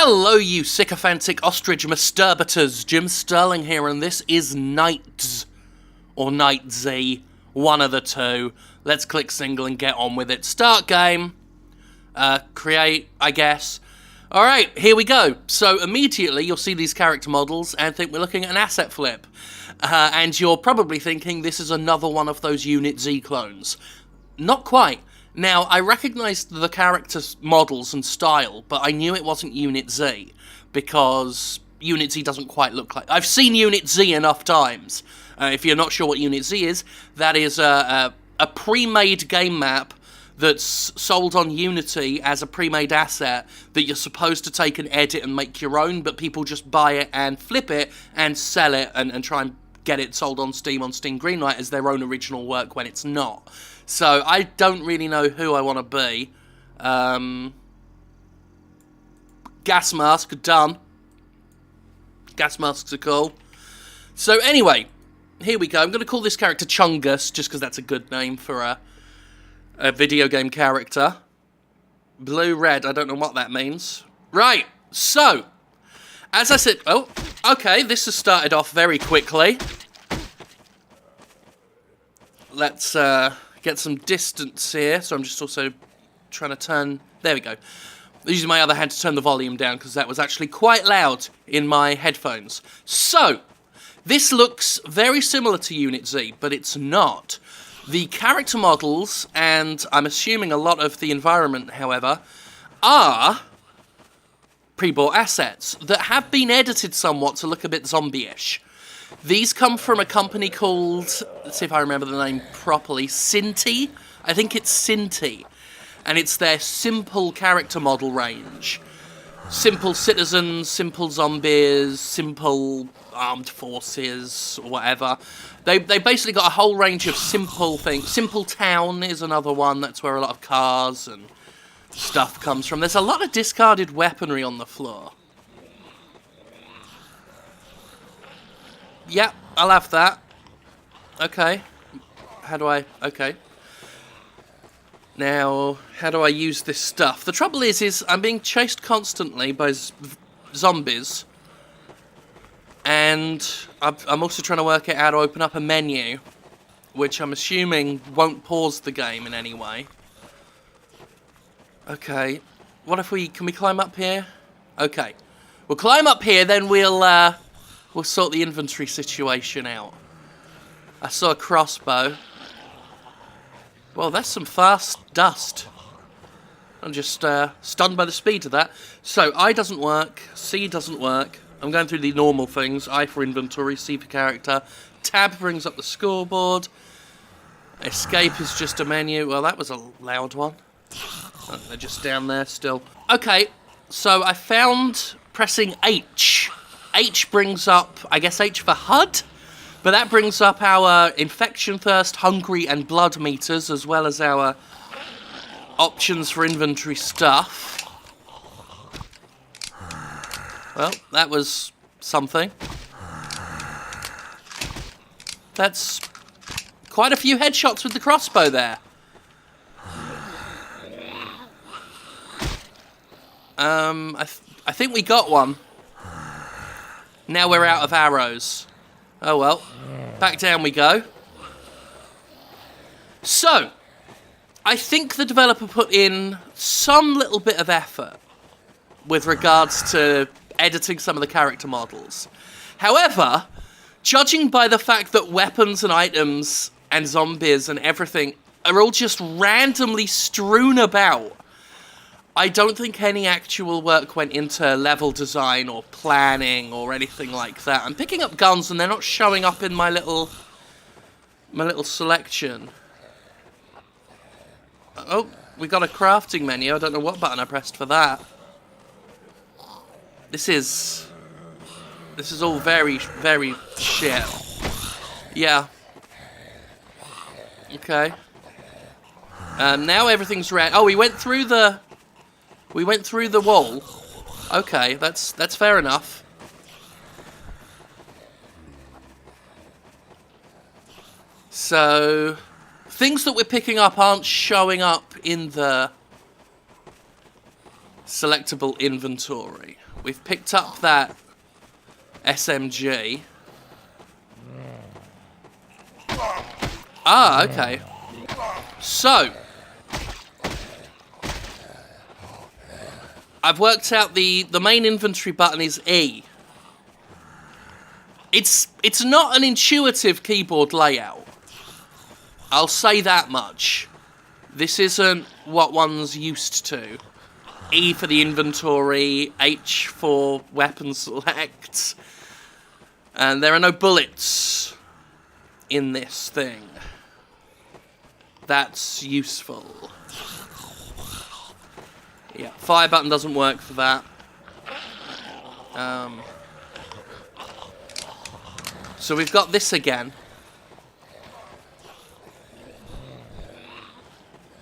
Hello, you sycophantic ostrich masturbators. Jim Sterling here, and this is NightZ, or NightZ, one of the two. Let's click single and get on with it. Start game. Create, I guess. Alright, here we go. So immediately you'll see these character models and think we're looking at an asset flip. And you're probably thinking this is another one of those UnitZ clones. Not quite. Now, I recognised the character models and style, but I knew it wasn't UnitZ, because UnitZ doesn't quite look like... I've seen UnitZ enough times. If you're not sure what UnitZ is, that is a pre-made game map that's sold on Unity as a pre-made asset that you're supposed to take and edit and make your own, but people just buy it and flip it and sell it and try and get it sold on Steam Greenlight as their own original work when it's not. So I don't really know who I want to be. Gas mask, done. Gas masks are cool. So anyway, here we go. I'm going to call this character Chungus, just because that's a good name for a video game character. Blue, red, I don't know what that means. Right, so, as I said... Oh, okay, this has started off very quickly. Let's get some distance here, so I'm just also trying to turn... There we go. Using my other hand to turn the volume down, because that was actually quite loud in my headphones. So, this looks very similar to UnitZ, but it's not. The character models, and I'm assuming a lot of the environment, however, are pre-bought assets that have been edited somewhat to look a bit zombie-ish. These come from a company called, let's see if I remember the name properly, Sinti? I think it's Sinti. And it's their simple character model range. Simple citizens, simple zombies, simple armed forces, or whatever. They basically got a whole range of simple things. Simple Town is another one, that's where a lot of cars and stuff comes from. There's a lot of discarded weaponry on the floor. Yep, I'll have that. Okay. How do I... Okay. Now, how do I use this stuff? The trouble is I'm being chased constantly by zombies. And I'm also trying to work out how to open up a menu, which I'm assuming won't pause the game in any way. Okay. What if we... Can we climb up here? Okay. We'll climb up here, then we'll sort the inventory situation out. I saw a crossbow. Well, that's some fast dust. I'm just stunned by the speed of that. So, I doesn't work. C doesn't work. I'm going through the normal things. I for inventory, C for character. Tab brings up the scoreboard. Escape is just a menu. Well, that was a loud one. Oh, they're just down there still. Okay, so I found pressing H. H brings up, I guess H for HUD? But that brings up our infection, thirst, hungry, and blood meters, as well as our options for inventory stuff. Well, that was something. That's quite a few headshots with the crossbow there. I think we got one. Now we're out of arrows. Oh well. Back down we go. So, I think the developer put in some little bit of effort with regards to editing some of the character models. However, judging by the fact that weapons and items and zombies and everything are all just randomly strewn about, I don't think any actual work went into level design or planning or anything like that. I'm picking up guns and they're not showing up in my little selection. Oh, we got a crafting menu. I don't know what button I pressed for that. This is all very, very shit. Yeah. Okay. Now everything's red. Oh, we went through the wall. Okay, that's fair enough. So, things that we're picking up aren't showing up in the Selectable inventory. We've picked up that SMG. Ah, okay. So, I've worked out the main inventory button is E. It's not an intuitive keyboard layout. I'll say that much. This isn't what one's used to. E for the inventory, H for weapon select. And there are no bullets in this thing. That's useful. Yeah, fire button doesn't work for that. So we've got this again.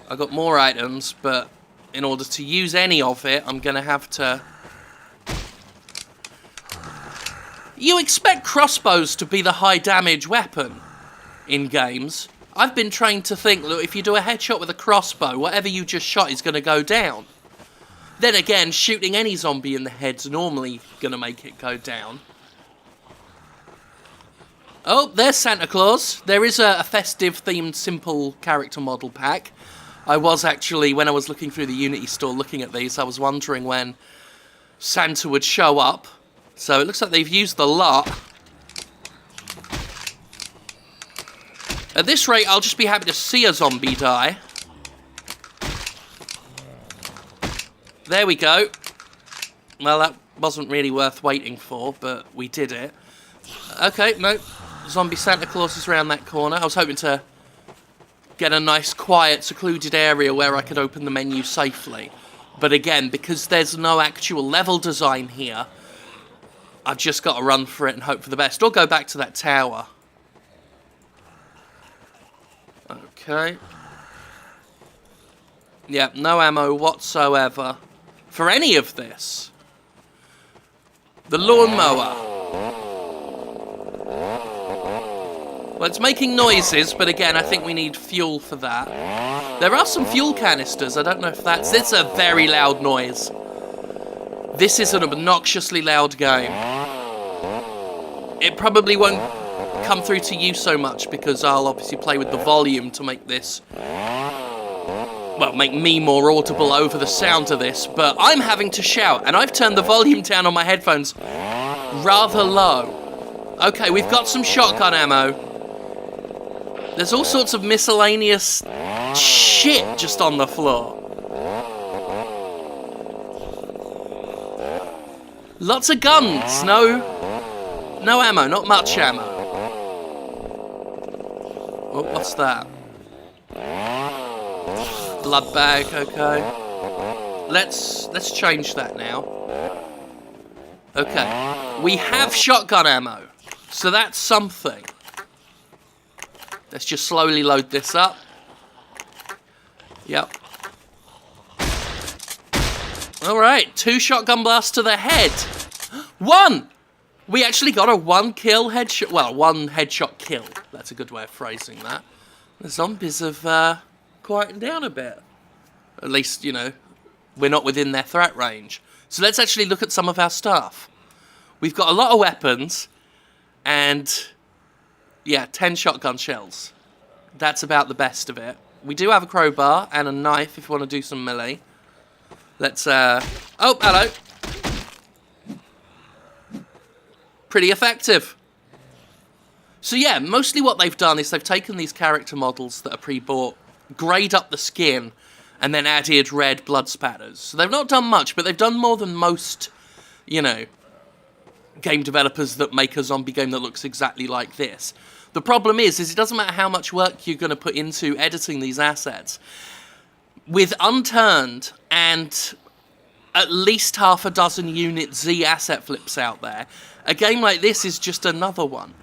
I've got more items, but in order to use any of it, I'm going to have to... You expect crossbows to be the high damage weapon in games. I've been trained to think, look, if you do a headshot with a crossbow, whatever you just shot is going to go down. Then again, shooting any zombie in the head's normally going to make it go down. Oh, there's Santa Claus. There is a festive-themed simple character model pack. I was actually, when I was looking through the Unity store looking at these, I was wondering when Santa would show up. So it looks like they've used a lot. At this rate, I'll just be happy to see a zombie die. There we go. Well, that wasn't really worth waiting for, but we did it. Okay, no. Zombie Santa Claus is around that corner. I was hoping to get a nice, quiet, secluded area where I could open the menu safely. But again, because there's no actual level design here, I've just got to run for it and hope for the best. Or go back to that tower. Okay. Yeah, no ammo whatsoever for any of this. The lawnmower. Well, it's making noises, but again, I think we need fuel for that. There are some fuel canisters. I don't know if that's... It's a very loud noise. This is an obnoxiously loud game. It probably won't come through to you so much because I'll obviously play with the volume to make this... Well, make me more audible over the sound of this, but I'm having to shout, and I've turned the volume down on my headphones rather low. Okay, we've got some shotgun ammo. There's all sorts of miscellaneous shit just on the floor. Lots of guns, no ammo, not much ammo. Oh, what's that? Blood bag, okay. Let's change that now. Okay, we have shotgun ammo, so that's something. Let's just slowly load this up. Yep. Alright, 2 shotgun blasts to the head. 1! We actually got a 1 kill headshot. Well, 1 headshot kill. That's a good way of phrasing that. The zombies have quietened down a bit. At least, you know, we're not within their threat range. So let's actually look at some of our stuff. We've got a lot of weapons. And... yeah, 10 shotgun shells. That's about the best of it. We do have a crowbar and a knife if you want to do some melee. Let's, oh, hello. Pretty effective. So yeah, mostly what they've done is they've taken these character models that are pre-bought, greyed up the skin, and then added red blood spatters. So they've not done much, but they've done more than most, you know, game developers that make a zombie game that looks exactly like this. The problem is it doesn't matter how much work you're going to put into editing these assets. With Unturned and at least half a dozen UnitZ asset flips out there, a game like this is just another one.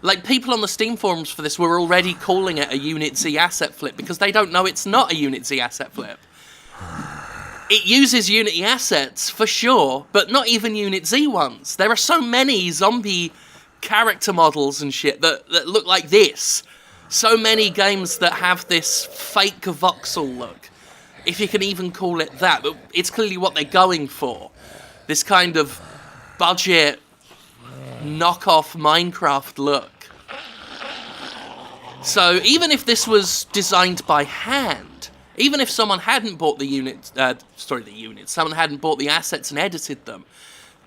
Like, people on the Steam forums for this were already calling it a UnitZ asset flip because they don't know it's not a UnitZ asset flip. It uses Unity assets, for sure, but not even UnitZ ones. There are so many zombie character models and shit that look like this. So many games that have this fake voxel look. if you can even call it that. But it's clearly what they're going for. This kind of budget knockoff Minecraft look. So even if this was designed by hand, even if someone hadn't bought someone hadn't bought the assets and edited them,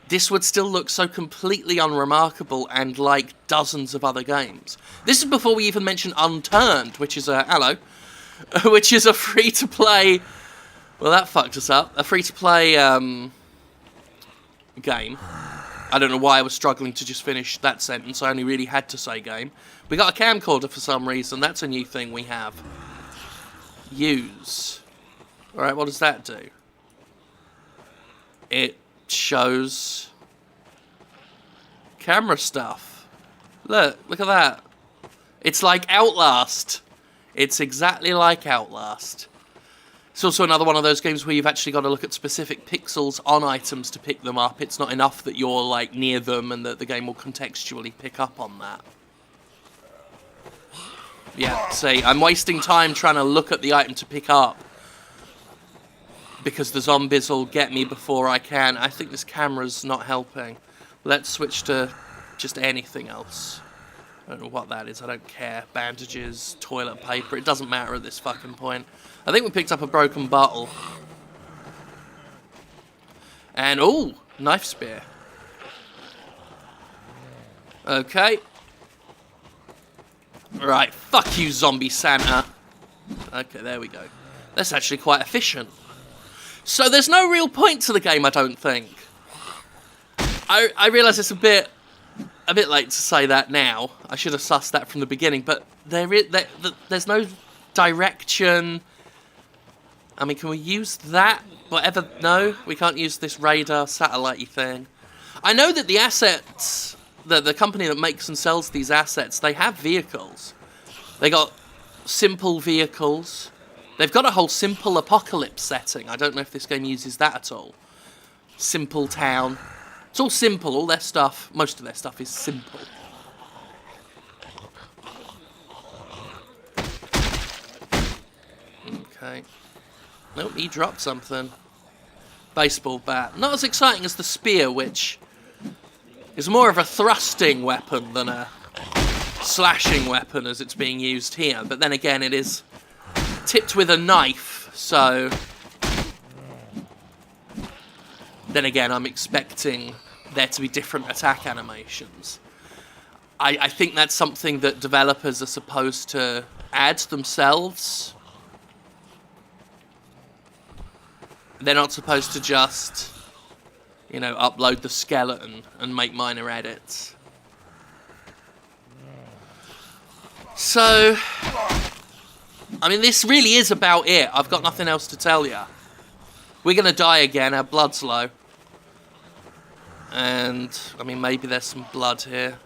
this would still look so completely unremarkable and like dozens of other games. This is before we even mention Unturned, which is a free-to-play. Well, that fucked us up. A free-to-play game. I don't know why I was struggling to just finish that sentence. I only really had to say game. We got a camcorder for some reason. That's a new thing we have. Use. Alright, what does that do? It shows camera stuff. Look at that. It's like Outlast. It's exactly like Outlast. It's also another one of those games where you've actually got to look at specific pixels on items to pick them up. It's not enough that you're like near them and that the game will contextually pick up on that. Yeah, see, I'm wasting time trying to look at the item to pick up because the zombies will get me before I can. I think this camera's not helping. Let's switch to just anything else. I don't know what that is, I don't care. Bandages, toilet paper, it doesn't matter at this fucking point. I think we picked up a broken bottle. And, ooh, knife spear. Okay. Right, fuck you, zombie Santa. Okay, there we go. That's actually quite efficient. So there's no real point to the game, I don't think. I realise it's a bit late to say that now. I should have sussed that from the beginning, but there's no direction. I mean, can we use that? Whatever, no, we can't use this radar satellite-y thing. I know that the assets, the company that makes and sells these assets, they have vehicles. They got simple vehicles. They've got a whole simple apocalypse setting. I don't know if this game uses that at all. Simple town. It's all simple, all their stuff, most of their stuff is simple. Okay. Nope, he dropped something. Baseball bat. Not as exciting as the spear, which is more of a thrusting weapon than a slashing weapon as it's being used here. But then again, it is tipped with a knife, so... Then again, I'm expecting there to be different attack animations. I think that's something that developers are supposed to add themselves. They're not supposed to just, you know, upload the skeleton and make minor edits. So, I mean, this really is about it. I've got nothing else to tell you. We're going to die again, our blood's low. And, I mean, maybe there's some blood here.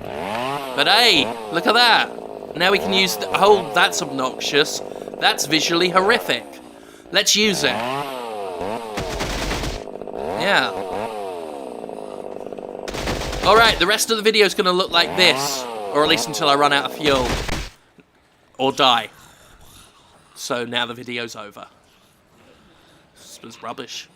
But hey, look at that. Now we can use the... Oh, that's obnoxious. That's visually horrific. Let's use it. Yeah. Alright, the rest of the video is going to look like this. Or at least until I run out of fuel. Or die. So now the video's over. This was rubbish.